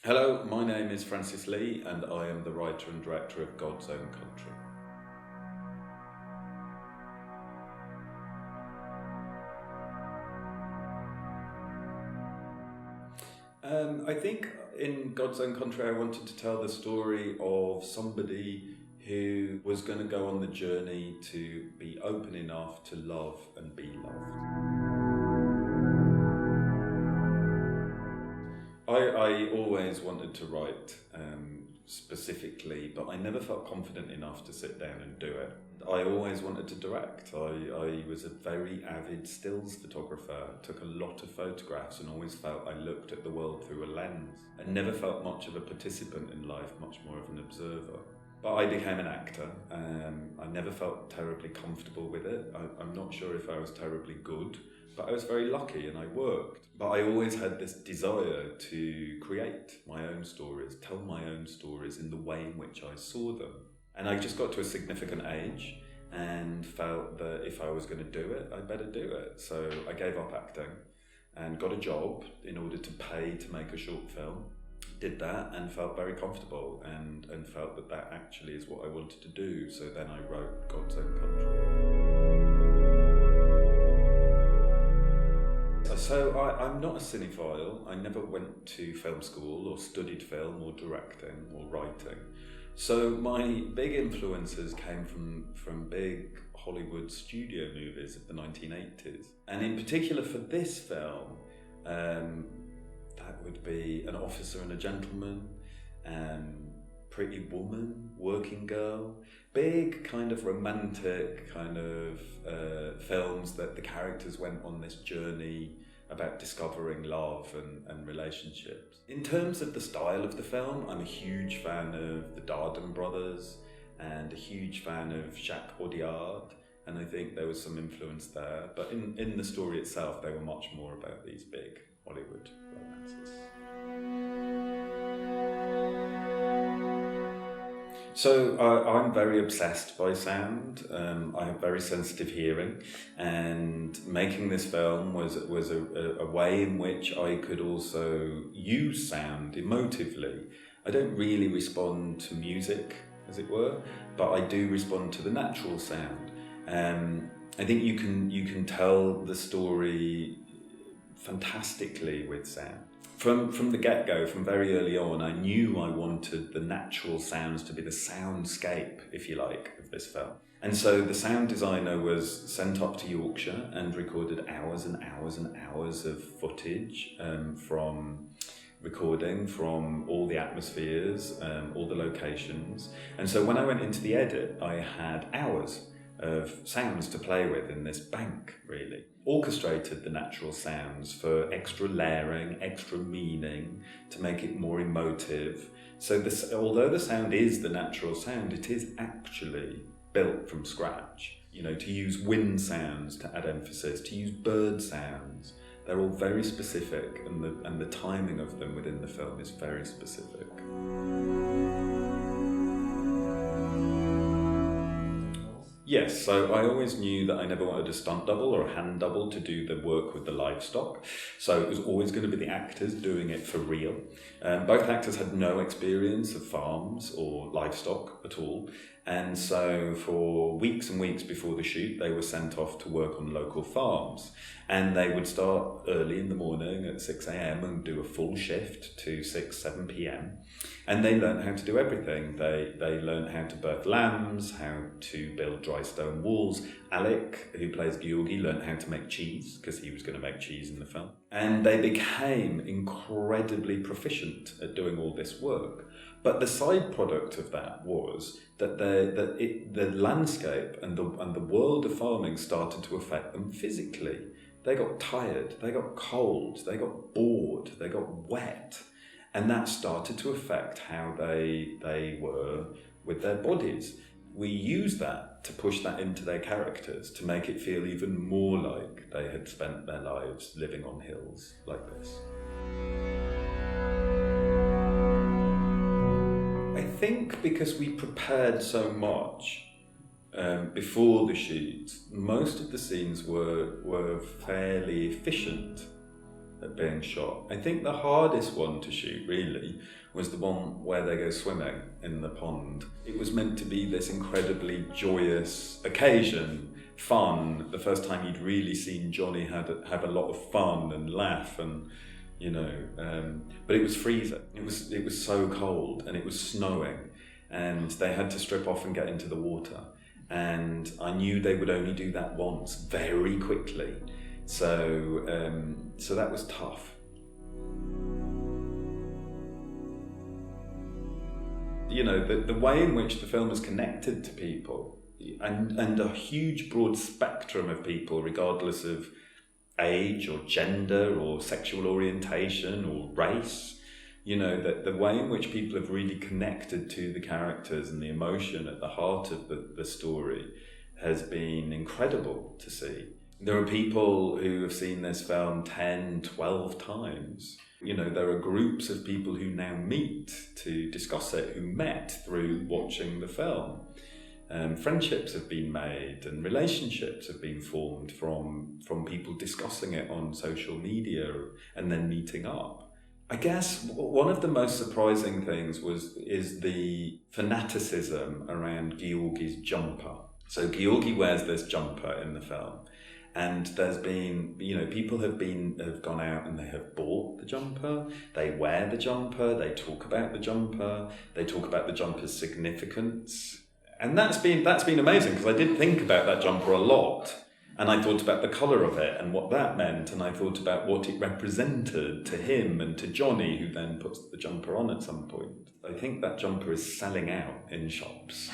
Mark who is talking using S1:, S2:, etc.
S1: Hello, my name is Francis Lee and I am the writer and director of God's Own Country. I think in God's Own Country I wanted to tell the story of somebody who was going to go on the journey to be open enough to love and be loved. I always wanted to write specifically, but I never felt confident enough to sit down and do it. I always wanted to direct. I was a very avid stills photographer, took a lot of photographs and always felt I looked at the world through a lens. I never felt much of a participant in life, much more of an observer. But I became an actor. I never felt terribly comfortable with it. I'm not sure if I was terribly good, but I was very lucky and I worked. But I always had this desire to create my own stories, tell my own stories in the way in which I saw them. And I just got to a significant age and felt that if I was going to do it, I'd better do it. So I gave up acting and got a job in order to pay to make a short film. Did that and felt very comfortable and felt that that actually is what I wanted to do. So then I wrote God's Own Country. So I'm not a cinephile. I never went to film school or studied film or directing or writing. So my big influences came from big Hollywood studio movies of the 1980s. And in particular for this film, that would be An Officer and a Gentleman, Pretty Woman, Working Girl, big kind of romantic kind of films that the characters went on this journey about discovering love and relationships. In terms of the style of the film, I'm a huge fan of the Dardenne brothers and a huge fan of Jacques Audiard, and I think there was some influence there. But in the story itself, they were much more about these big Hollywood romances. So I'm very obsessed by sound. I have very sensitive hearing, and making this film was a way in which I could also use sound emotively. I don't really respond to music, as it were, but I do respond to the natural sound. I think you can tell the story fantastically with sound. From the get-go, from very early on, I knew I wanted the natural sounds to be the soundscape, if you like, of this film. And so the sound designer was sent up to Yorkshire and recorded hours and hours and hours of footage from recording, from all the atmospheres, all the locations. And so when I went into the edit, I had hours of sounds to play with in this bank, really. Orchestrated the natural sounds for extra layering, extra meaning, to make it more emotive. So although the sound is the natural sound, it is actually built from scratch. You know, to use wind sounds to add emphasis, to use bird sounds. They're all very specific, and the timing of them within the film is very specific. Yes, so I always knew that I never wanted a stunt double or a hand double to do the work with the livestock. So it was always going to be the actors doing it for real. Both actors had no experience of farms or livestock at all. And so for weeks and weeks before the shoot, they were sent off to work on local farms. And they would start early in the morning at 6 a.m. and do a full shift to 6, 7 p.m. And they learned how to do everything. They learned how to birth lambs, how to build dry stone walls. Alec, who plays Georgi, learned how to make cheese, because he was going to make cheese in the film. And they became incredibly proficient at doing all this work. But the side product of that was that the landscape and the world of farming started to affect them physically. They got tired, they got cold, they got bored, they got wet. And that started to affect how they were with their bodies. We used that to push that into their characters, to make it feel even more like they had spent their lives living on hills like this. I think because we prepared so much before the shoot, most of the scenes were fairly efficient. being shot. I think the hardest one to shoot really was the one where they go swimming in the pond. It was meant to be this incredibly joyous occasion, fun, the first time you'd really seen Johnny have a lot of fun and laugh, and but it was freezing. It was so cold, and it was snowing, and they had to strip off and get into the water, and I knew they would only do that once, very quickly, so that was tough. The way in which the film is connected to people, and a huge broad spectrum of people, regardless of age or gender or sexual orientation or race, that the way in which people have really connected to the characters and the emotion at the heart of the story has been incredible to see. There are people who have seen this film 10, 12 times. There are groups of people who now meet to discuss it, who met through watching the film. Friendships have been made and relationships have been formed from people discussing it on social media and then meeting up. I guess one of the most surprising things is the fanaticism around Georgi's jumper. So Georgi wears this jumper in the film, and there's been, people have gone out and they have bought the jumper, they wear the jumper, they talk about the jumper, they talk about the jumper's significance. And that's been amazing, because I did think about that jumper a lot, and I thought about the colour of it and what that meant, and I thought about what it represented to him and to Johnny, who then puts the jumper on at some point. I think that jumper is selling out in shops.